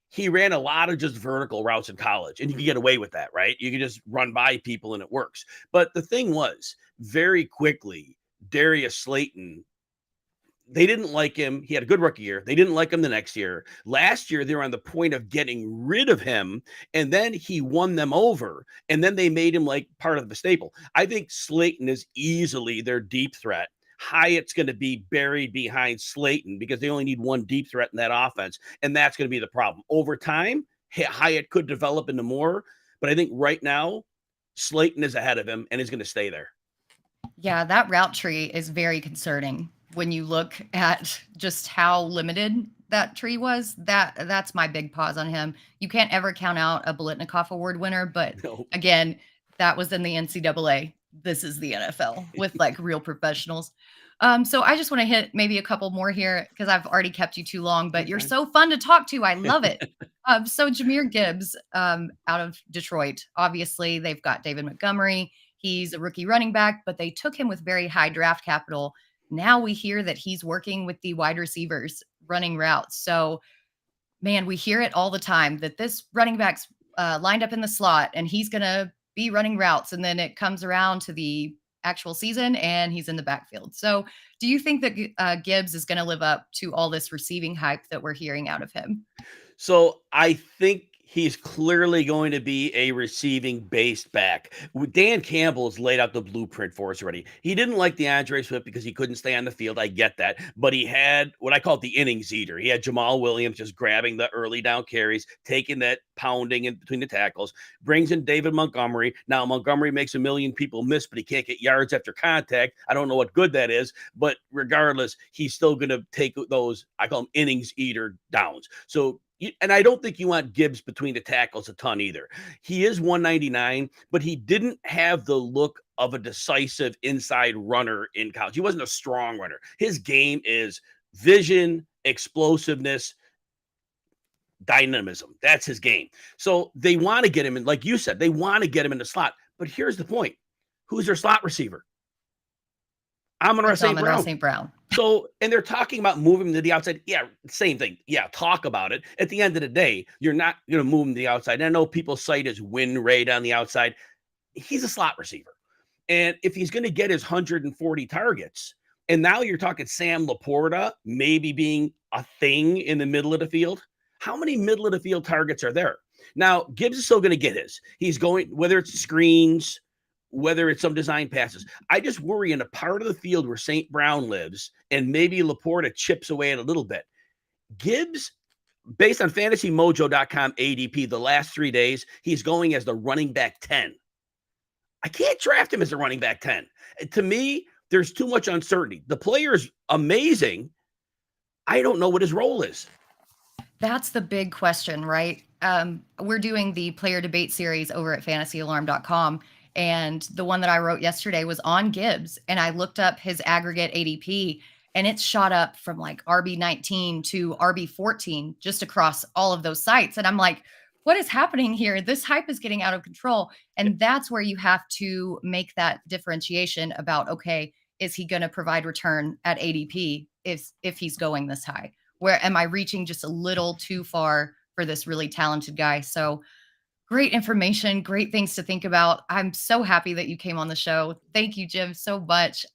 He ran a lot of just vertical routes in college, and you can get away with that, right? You can just run by people and it works. But the thing was, very quickly, Darius Slayton, they didn't like him. He had a good rookie year. They didn't like him the next year. Last year, they were on the point of getting rid of him, and then he won them over, and then they made him like part of the staple. I think Slayton is easily their deep threat. Hyatt's going to be buried behind Slayton because they only need one deep threat in that offense, and that's going to be the problem. Over time, Hyatt could develop into more, but I think right now, Slayton is ahead of him and is going to stay there. Yeah, that route tree is very concerning when you look at just how limited that tree was. That's my big pause on him. You can't ever count out a Biletnikoff Award winner, but No. again, that was in the NCAA. This is the NFL with like real professionals. So I just want to hit maybe a couple more here because I've already kept you too long, but you're so fun to talk to. I love it. So Jahmyr Gibbs out of Detroit, obviously they've got David Montgomery. He's a rookie running back, but they took him with very high draft capital. Now we hear that he's working with the wide receivers running routes. So, man, we hear it all the time that this running back's lined up in the slot and he's going to be running routes. And then it comes around to the actual season and he's in the backfield. So do you think that Gibbs is going to live up to all this receiving hype that we're hearing out of him? So I think he's clearly going to be a receiving based back. Dan Campbell has laid out the blueprint for us already. He didn't like DeAndre Swift because he couldn't stay on the field. I get that. But he had what I call the innings eater. He had Jamal Williams just grabbing the early down carries, taking that pounding in between the tackles, brings in David Montgomery. Now, Montgomery makes a million people miss, but he can't get yards after contact. I don't know what good that is. But regardless, he's still going to take those, I call them innings eater downs. So, and I don't think you want Gibbs between the tackles a ton either. He is 199, but he didn't have the look of a decisive inside runner in college. He wasn't a strong runner. His game is vision, explosiveness, dynamism. That's his game. So they want to get him in, like you said, they want to get him in the slot. But here's the point. Who's their slot receiver? Amon-Ra St. Brown. So, and they're talking about moving him to the outside. Yeah, same thing. Yeah, talk about it. At the end of the day, you're not going to move him to the outside. And I know people cite his win rate on the outside. He's a slot receiver. And if he's going to get his 140 targets, and now you're talking Sam Laporta maybe being a thing in the middle of the field, how many middle of the field targets are there? Now, Gibbs is still going to get his. He's going, whether it's screens, whether it's some design passes. I just worry in a part of the field where St. Brown lives and maybe Laporta chips away at a little bit. Gibbs, based on fantasymojo.com ADP, the last 3 days, he's going as the running back 10. I can't draft him as a running back 10. To me, there's too much uncertainty. The player is amazing. I don't know what his role is. That's the big question, right? We're doing the player debate series over at fantasyalarm.com. And the one that I wrote yesterday was on Gibbs. And I looked up his aggregate ADP and it's shot up from like RB19 to RB14 just across all of those sites. And I'm like, what is happening here? This hype is getting out of control. And that's where you have to make that differentiation about, okay, is he going to provide return at ADP if he's going this high? Where am I reaching just a little too far for this really talented guy? So great information, great things to think about. I'm so happy that you came on the show. Thank you, Jim, so much.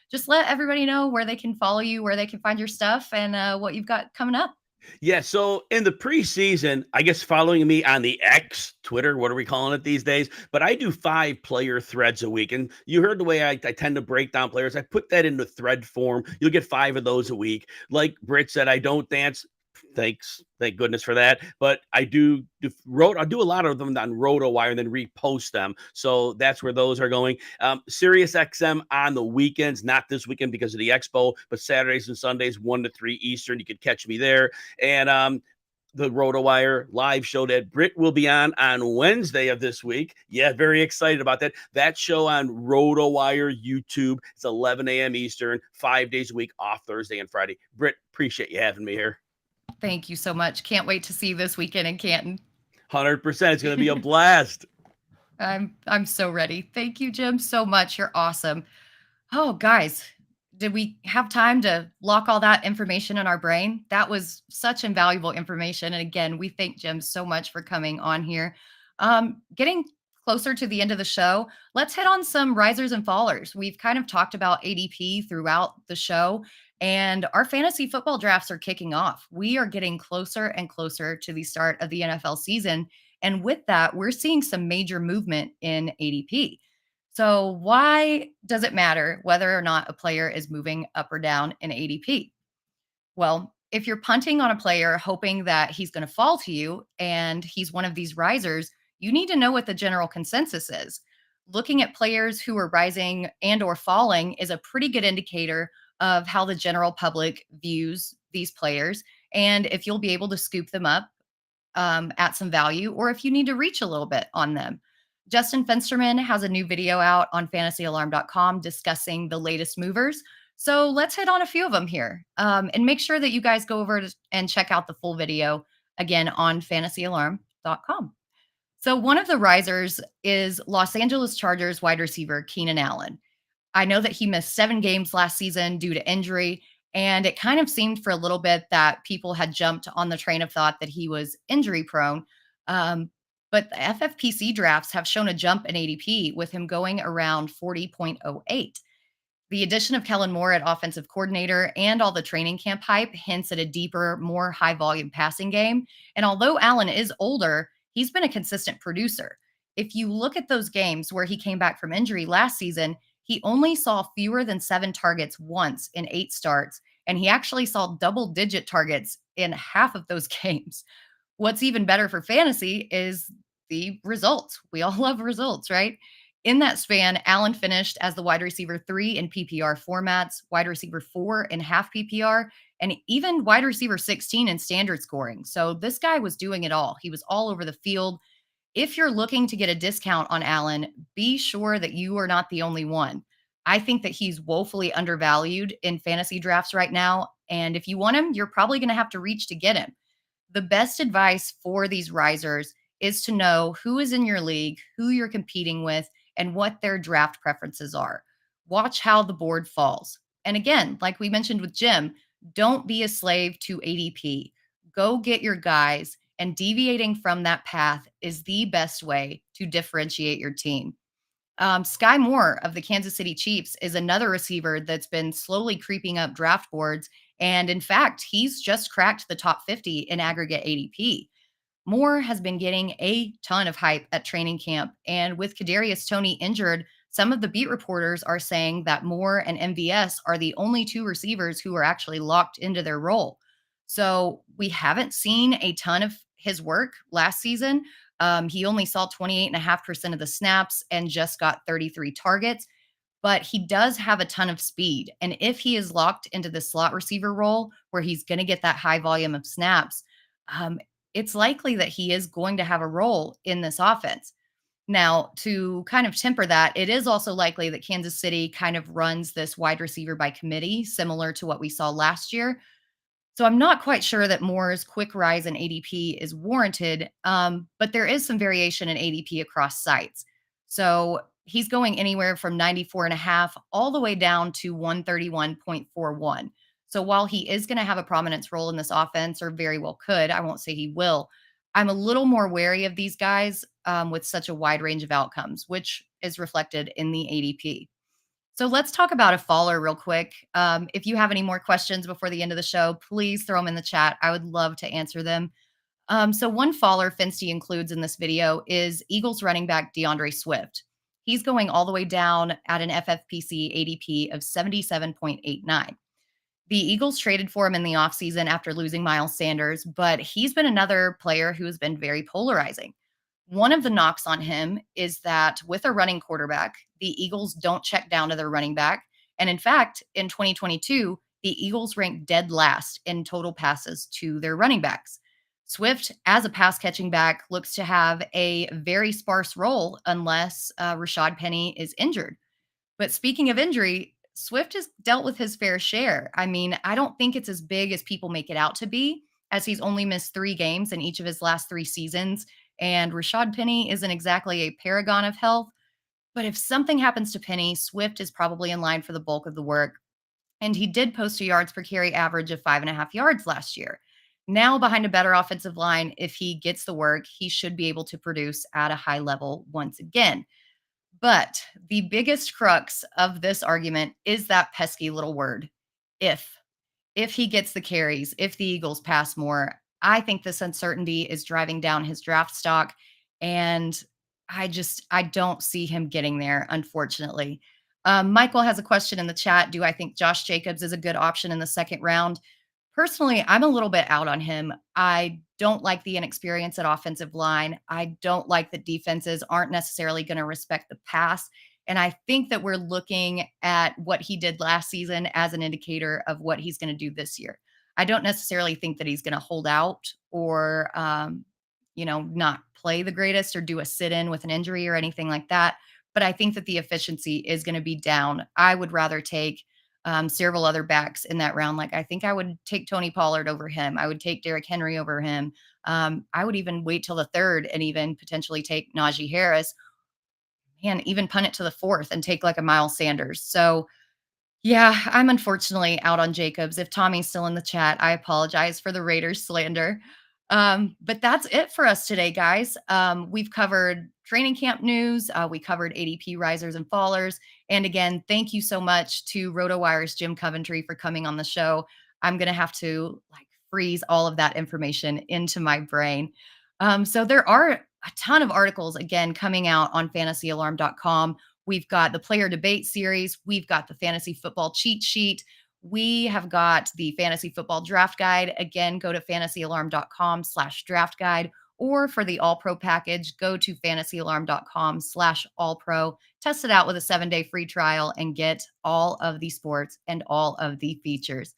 Just let everybody know where they can follow you, where they can find your stuff, and what you've got coming up. Yeah, so in the preseason, I guess following me on the X, Twitter, what are we calling it these days? But I do 5 player threads a week. And you heard the way I tend to break down players. I put that into thread form. You'll get 5 of those a week. Like Britt said, I don't dance. Thank goodness for that. But I I'll do a lot of them on Rotowire and then repost them. So that's where those are going. SiriusXM on the weekends, not this weekend because of the Expo, but Saturdays and Sundays, 1 to 3 Eastern. You could catch me there. And the Rotowire live show that Britt will be on Wednesday of this week. Yeah, very excited about that. That show on Rotowire YouTube. It's 11 a.m. Eastern, 5 days a week, off Thursday and Friday. Britt, appreciate you having me here. Thank you so much. Can't wait to see you this weekend in Canton. 100%. It's going to be a blast. I'm so ready. Thank you, Jim, so much. You're awesome. Oh, guys, did we have time to lock all that information in our brain? That was such invaluable information. And again, we thank Jim so much for coming on here. Getting closer to the end of the show, let's hit on some risers and fallers. We've kind of talked about ADP throughout the show, and our fantasy football drafts are kicking off. We are getting closer and closer to the start of the NFL season. And with that, we're seeing some major movement in ADP. So, why does it matter whether or not a player is moving up or down in ADP? Well, if you're punting on a player hoping that he's going to fall to you and he's one of these risers, you need to know what the general consensus is. Looking at players who are rising and or falling is a pretty good indicator of how the general public views these players and if you'll be able to scoop them up at some value or if you need to reach a little bit on them. Justin Fensterman has a new video out on fantasyalarm.com discussing the latest movers. So let's hit on a few of them here and make sure that you guys go over and check out the full video again on fantasyalarm.com. So one of the risers is Los Angeles Chargers wide receiver Keenan Allen. I know that he missed 7 games last season due to injury, and it kind of seemed for a little bit that people had jumped on the train of thought that he was injury prone. But the FFPC drafts have shown a jump in ADP with him going around 40.08. The addition of Kellen Moore at offensive coordinator and all the training camp hype hints at a deeper, more high volume passing game. And although Allen is older, he's been a consistent producer. If you look at those games where he came back from injury last season, he only saw fewer than 7 targets once in 8 starts, and he actually saw double-digit targets in half of those games. What's even better for fantasy is the results. We all love results, right? In that span, Allen finished as the wide receiver 3 in PPR formats, wide receiver 4 in half PPR, and even wide receiver 16 in standard scoring. So this guy was doing it all. He was all over the field. If you're looking to get a discount on Allen, be sure that you are not the only one. I think that he's woefully undervalued in fantasy drafts right now. And if you want him, you're probably going to have to reach to get him. The best advice for these risers is to know who is in your league, who you're competing with, and what their draft preferences are. Watch how the board falls. And again, like we mentioned with Jim, don't be a slave to ADP. Go get your guys, and deviating from that path is the best way to differentiate your team. Sky Moore of the Kansas City Chiefs is another receiver that's been slowly creeping up draft boards. And in fact, he's just cracked the top 50 in aggregate ADP. Moore has been getting a ton of hype at training camp. And with Kadarius Toney injured, some of the beat reporters are saying that Moore and MVS are the only 2 receivers who are actually locked into their role. So we haven't seen a ton of his work last season. He only saw 28.5% of the snaps and just got 33 targets, but he does have a ton of speed. And if he is locked into the slot receiver role where he's going to get that high volume of snaps, it's likely that he is going to have a role in this offense. Now, to kind of temper that, it is also likely that Kansas City kind of runs this wide receiver by committee, similar to what we saw last year. So I'm not quite sure that Moore's quick rise in ADP is warranted, but there is some variation in ADP across sites. So he's going anywhere from 94.5 all the way down to 131.41. So while he is going to have a prominence role in this offense, or very well could, I won't say he will, I'm a little more wary of these guys with such a wide range of outcomes, which is reflected in the ADP. So let's talk about a faller real quick. If you have any more questions before the end of the show, please throw them in the chat. I would love to answer them. So one faller Finsty includes in this video is Eagles running back DeAndre Swift. He's going all the way down at an FFPC ADP of 77.89. The Eagles traded for him in the offseason after losing Miles Sanders, but he's been another player who has been very polarizing. One of the knocks on him is that with a running quarterback, the Eagles don't check down to their running back. And in fact, in 2022, the Eagles ranked dead last in total passes to their running backs. Swift, as a pass catching back, looks to have a very sparse role unless Rashad Penny is injured. But speaking of injury, Swift has dealt with his fair share. I mean, I don't think it's as big as people make it out to be, as he's only missed 3 games in each of his last 3 seasons. And Rashad Penny isn't exactly a paragon of health. But if something happens to Penny, Swift is probably in line for the bulk of the work. And he did post a yards per carry average of 5.5 yards last year. Now, behind a better offensive line, if he gets the work, he should be able to produce at a high level once again. But the biggest crux of this argument is that pesky little word, if. If he gets the carries, if the Eagles pass more, I think this uncertainty is driving down his draft stock. And I don't see him getting there, unfortunately. Michael has a question in the chat. Do I think Josh Jacobs is a good option in the second round? Personally, I'm a little bit out on him. I don't like the inexperience at offensive line. I don't like that defenses aren't necessarily going to respect the pass. And I think that we're looking at what he did last season as an indicator of what he's going to do this year. I don't necessarily think that he's going to hold out or, not play the greatest or do a sit in with an injury or anything like that. But I think that the efficiency is going to be down. I would rather take several other backs in that round. Like I think I would take Tony Pollard over him. I would take Derrick Henry over him. I would even wait till the third and even potentially take Najee Harris and even punt it to the fourth and take like a Miles Sanders. So yeah, I'm unfortunately out on Jacobs. If Tommy's still in the chat, I apologize for the Raiders slander. But that's it for us today, guys. We've covered training camp news. We covered ADP Risers and Fallers. And again, thank you so much to Rotowire's Jim Coventry for coming on the show. I'm going to have to freeze all of that information into my brain. So there are a ton of articles, again, coming out on fantasyalarm.com. We've got the player debate series. We've got the fantasy football cheat sheet. We have got the fantasy football draft guide. Again, go to fantasyalarm.com/draft guide, or for the all pro package, go to fantasyalarm.com/all pro. Test it out with a 7-day free trial and get all of the sports and all of the features.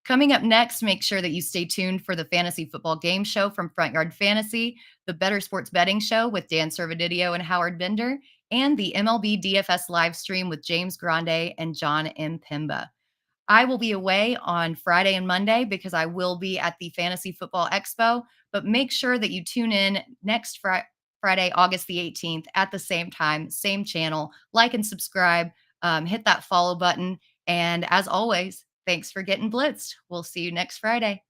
Coming up next, make sure that you stay tuned for the Fantasy Football Game Show from Front Yard Fantasy, the Better Sports Betting Show with Dan Servadidio and Howard Bender, and the MLB DFS live stream with James Grande and John M. Pimba. I will be away on Friday and Monday because I will be at the Fantasy Football Expo, but make sure that you tune in next Friday, August the 18th at the same time, same channel. Like and subscribe, hit that follow button. And as always, thanks for getting blitzed. We'll see you next Friday.